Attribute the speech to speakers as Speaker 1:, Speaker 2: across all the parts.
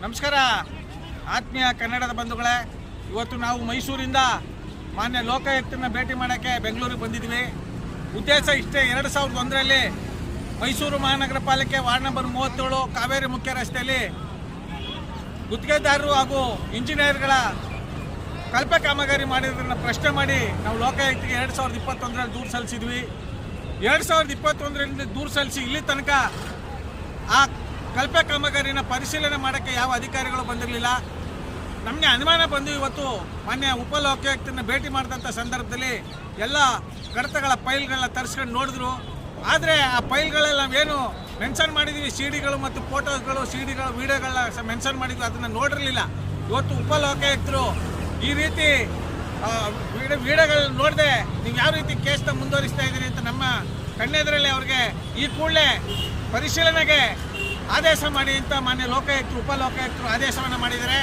Speaker 1: ನಮಸ್ಕಾರ ಆತ್ಮೀಯ ಕನ್ನಡದ ಬಂಧುಗಳೇ, ಇವತ್ತು ನಾವು ಮೈಸೂರಿಂದ ಮಾನ್ಯ ಲೋಕಾಯುಕ್ತನ ಭೇಟಿ ಮಾಡೋಕ್ಕೆ ಬೆಂಗಳೂರಿಗೆ ಬಂದಿದ್ವಿ. ಉದ್ದೇಶ ಇಷ್ಟೇ, 2001ರಲ್ಲಿ ಮೈಸೂರು ಮಹಾನಗರ ಪಾಲಿಕೆ ವಾರ್ಡ್ ನಂಬರ್ 37 ಕಾವೇರಿ ಮುಖ್ಯ ರಸ್ತೆಯಲ್ಲಿ ಗುತ್ತಿಗೆದಾರರು ಹಾಗೂ ಇಂಜಿನಿಯರ್ಗಳ ಕಳಪೆ ಕಾಮಗಾರಿ ಮಾಡಿರೋದನ್ನು ಪ್ರಶ್ನೆ ಮಾಡಿ ನಾವು ಲೋಕಾಯುಕ್ತಗೆ 2021ರಲ್ಲಿ ದೂರು ಸಲ್ಲಿಸಿದ್ವಿ. 2021ರಿಂದ ದೂರು ಸಲ್ಲಿಸಿ ಇಲ್ಲಿ ತನಕ ಆ ಕಳಪೆ ಕಾಮಗಾರಿನ ಪರಿಶೀಲನೆ ಮಾಡೋಕ್ಕೆ ಯಾವ ಅಧಿಕಾರಿಗಳು ಬಂದಿರಲಿಲ್ಲ. ನಮಗೆ ಅನುಮಾನ ಬಂದು ಇವತ್ತು ಮಾನ್ಯ ಉಪಲೋಕಾಯುಕ್ತನ ಭೇಟಿ ಮಾಡಿದಂಥ ಸಂದರ್ಭದಲ್ಲಿ ಎಲ್ಲ ಕಡತಗಳ ಫೈಲ್ಗಳನ್ನ ತರಿಸ್ಕೊಂಡು ನೋಡಿದ್ರು. ಆದರೆ ಆ ಫೈಲ್ಗಳಲ್ಲಿ ನಾವೇನು ಮೆನ್ಷನ್ ಮಾಡಿದ್ವಿ, ಸಿಡಿಗಳು ಮತ್ತು ಫೋಟೋಸ್ಗಳು, ಸಿಡಿಗಳು, ವಿಡಿಯೋಗಳನ್ನ ಮೆನ್ಷನ್ ಮಾಡಿದ್ವಿ, ಅದನ್ನು ನೋಡಿರಲಿಲ್ಲ. ಇವತ್ತು ಉಪಲೋಕಾಯುಕ್ತರು ಈ ರೀತಿ ವಿಡಿಯೋಗಳನ್ನ ನೋಡದೆ ನೀವು ಯಾವ ರೀತಿ ಕೇಸ್ನ ಮುಂದುವರಿಸ್ತಾ ಇದ್ದೀರಿ ಅಂತ ನಮ್ಮ ಕಣ್ಣೆದರಲ್ಲಿ ಅವ್ರಿಗೆ ಈ ಕೂಡಲೇ ಪರಿಶೀಲನೆಗೆ ಆದೇಶ ಮಾಡಿ ಅಂತ ಮಾನ್ಯ ಲೋಕಾಯುಕ್ತರು ಉಪಲೋಕಾಯುಕ್ತರು ಆದೇಶವನ್ನು ಮಾಡಿದ್ದಾರೆ.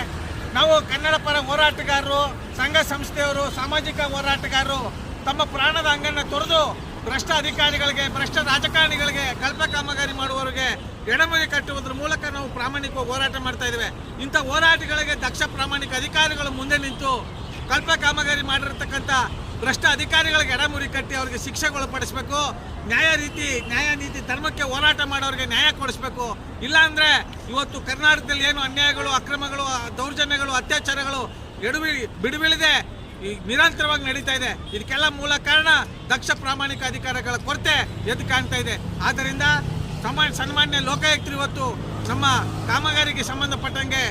Speaker 1: ನಾವು ಕನ್ನಡ ಪರ ಹೋರಾಟಗಾರರು, ಸಂಘ ಸಂಸ್ಥೆಯವರು, ಸಾಮಾಜಿಕ ಹೋರಾಟಗಾರರು ತಮ್ಮ ಪ್ರಾಣದ ಅಂಗನ್ನು ತೊರೆದು ಭ್ರಷ್ಟ ಅಧಿಕಾರಿಗಳಿಗೆ, ಭ್ರಷ್ಟ ರಾಜಕಾರಣಿಗಳಿಗೆ, ಕಳಪೆ ಕಾಮಗಾರಿ ಮಾಡುವವರಿಗೆ ಎಡಮುರಿ ಕಟ್ಟುವುದರ ಮೂಲಕ ನಾವು ಪ್ರಾಮಾಣಿಕವಾಗಿ ಹೋರಾಟ ಮಾಡ್ತಾ ಇದ್ದೇವೆ. ಇಂಥ ಹೋರಾಟಗಳಿಗೆ ದಕ್ಷ ಪ್ರಾಮಾಣಿಕ ಅಧಿಕಾರಿಗಳು ಮುಂದೆ ನಿಂತು ಕಳಪೆ ಕಾಮಗಾರಿ ಮಾಡಿರ್ತಕ್ಕಂಥ ಭ್ರಷ್ಟ ಅಧಿಕಾರಿಗಳಿಗೆ ಎಡಮುರಿ ಕಟ್ಟಿ ಅವರಿಗೆ ಶಿಕ್ಷೆಗೊಳಪಡಿಸಬೇಕು. ನ್ಯಾಯ ನೀತಿ ಧರ್ಮಕ್ಕೆ ಹೋರಾಟ ಮಾಡೋರಿಗೆ ನ್ಯಾಯ ಕೊಡಿಸ್ಬೇಕು. ಇಲ್ಲಾಂದರೆ ಇವತ್ತು ಕರ್ನಾಟಕದಲ್ಲಿ ಏನು ಅನ್ಯಾಯಗಳು, ಅಕ್ರಮಗಳು, ದೌರ್ಜನ್ಯಗಳು, ಅತ್ಯಾಚಾರಗಳು ಬಿಡುವಿಳಿದೆ ನಿರಂತರವಾಗಿ ನಡೀತಾ ಇದೆ. ಇದಕ್ಕೆಲ್ಲ ಮೂಲ ಕಾರಣ ದಕ್ಷ ಪ್ರಾಮಾಣಿಕ ಅಧಿಕಾರಿಗಳ ಕೊರತೆ ಎದ್ದು ಕಾಣ್ತಾ ಇದೆ. ಆದ್ದರಿಂದ ಸನ್ಮಾನ್ಯ ಲೋಕಾಯುಕ್ತರು ಇವತ್ತು ನಮ್ಮ ಕಾಮಗಾರಿಗೆ ಸಂಬಂಧಪಟ್ಟಂಗೆ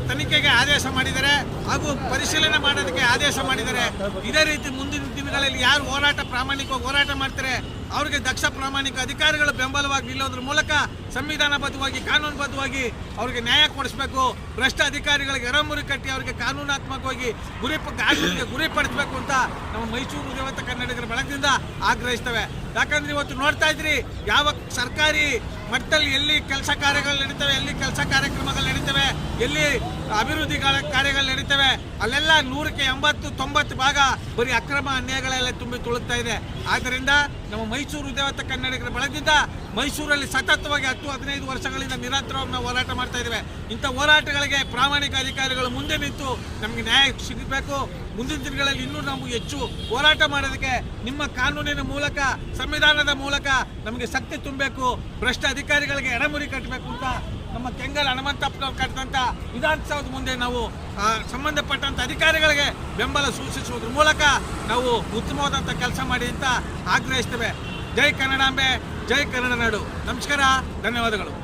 Speaker 1: ತನಿಖೆಗೆ ಆದೇಶ ಮಾಡಿದ್ದಾರೆ ಹಾಗೂ ಪರಿಶೀಲನೆ ಮಾಡೋದಕ್ಕೆ ಆದೇಶ ಮಾಡಿದ್ದಾರೆ. ಇದೇ ರೀತಿ ಮುಂದಿನ ದಿನಗಳಲ್ಲಿ ಯಾರು ಪ್ರಾಮಾಣಿಕವಾಗಿ ಹೋರಾಟ ಮಾಡ್ತಾರೆ ಅವರಿಗೆ ದಕ್ಷ ಪ್ರಾಮಾಣಿಕ ಅಧಿಕಾರಿಗಳು ಬೆಂಬಲವಾಗಿ ನಿಲ್ಲೋದ್ರ ಮೂಲಕ ಸಂವಿಧಾನಬದ್ಧವಾಗಿ, ಕಾನೂನುಬದ್ಧವಾಗಿ ಅವರಿಗೆ ನ್ಯಾಯ ಕೊಡಿಸಬೇಕು. ಭ್ರಷ್ಟ ಅಧಿಕಾರಿಗಳಿಗೆ ಎಡಮುರಿ ಕಟ್ಟಿ ಅವರಿಗೆ ಕಾನೂನಾತ್ಮಕವಾಗಿ ಗುರಿಪಡಿಸಬೇಕು ಅಂತ ನಮ್ಮ ಮೈಸೂರು ಉದ್ಯೋಗ ಕನ್ನಡಿಗರ ಬಳಗದಿಂದ ಆಗ್ರಹಿಸ್ತೇವೆ. ಯಾಕಂದ್ರೆ ಇವತ್ತು ನೋಡ್ತಾ ಇದ್ರಿ, ಯಾವ ಸರ್ಕಾರಿ ಮಟ್ಟದಲ್ಲಿ ಎಲ್ಲಿ ಕೆಲಸ ಕಾರ್ಯಗಳು ನಡೀತವೆ, ಎಲ್ಲಿ ಕೆಲಸ ಕಾರ್ಯಕ್ರಮಗಳು ನಡೀತವೆ, ಎಲ್ಲಿ ಅಭಿವೃದ್ಧಿ ಕಾರ್ಯಗಳು ನಡೀತವೆ, ಅಲ್ಲೆಲ್ಲ 100ಕ್ಕೆ 80-90 ಭಾಗ ಬರೀ ಅಕ್ರಮ ಅನ್ಯಾಯಗಳೆಲ್ಲ ತುಂಬಿ ತುಳುಕ್ತಾ ಇದೆ. ಆದ್ದರಿಂದ ನಮ್ಮ ಮೈಸೂರು ಉದ್ಯೋಗ ಕನ್ನಡಿಗರ ಬಳಗದಿಂದ ಮೈಸೂರಲ್ಲಿ ಸತತವಾಗಿ 10-15 ವರ್ಷಗಳಿಂದ ನಿರಂತರವಾಗಿ ನಾವು ಹೋರಾಟ ಮಾಡ್ತಾ ಇದ್ದೇವೆ. ಇಂಥ ಹೋರಾಟಗಳಿಗೆ ಪ್ರಾಮಾಣಿಕ ಅಧಿಕಾರಿಗಳು ಮುಂದೆ ನಿಂತು ನಮಗೆ ನ್ಯಾಯ ಸಿಗಬೇಕು. ಮುಂದಿನ ದಿನಗಳಲ್ಲಿ ಇನ್ನೂ ನಾವು ಹೆಚ್ಚು ಹೋರಾಟ ಮಾಡೋದಕ್ಕೆ ನಿಮ್ಮ ಕಾನೂನಿನ ಮೂಲಕ, ಸಂವಿಧಾನದ ಮೂಲಕ ನಮಗೆ ಶಕ್ತಿ ತುಂಬಬೇಕು. ಭ್ರಷ್ಟ ಅಧಿಕಾರಿಗಳಿಗೆ ಎಡಮುರಿ ಕಟ್ಟಬೇಕು ಅಂತ ನಮ್ಮ ಕೆಂಗಲ್ ಹನುಮಂತಪ್ಪನವ್ರು ಕಟ್ಟಿದಂಥ ವಿಧಾನಸೌಧದ ಮುಂದೆ ನಾವು ಸಂಬಂಧಪಟ್ಟಂಥ ಅಧಿಕಾರಿಗಳಿಗೆ ಬೆಂಬಲ ಸೂಚಿಸುವುದ್ರ ಮೂಲಕ ನಾವು ಉತ್ತಮವಾದಂಥ ಕೆಲಸ ಮಾಡಿ ಅಂತ ಆಗ್ರಹಿಸ್ತೇವೆ. ಜೈ ಕನ್ನಡಾಂಬೆ, ಜೈ ಕನ್ನಡ ನಾಡು. ನಮಸ್ಕಾರ, ಧನ್ಯವಾದಗಳು.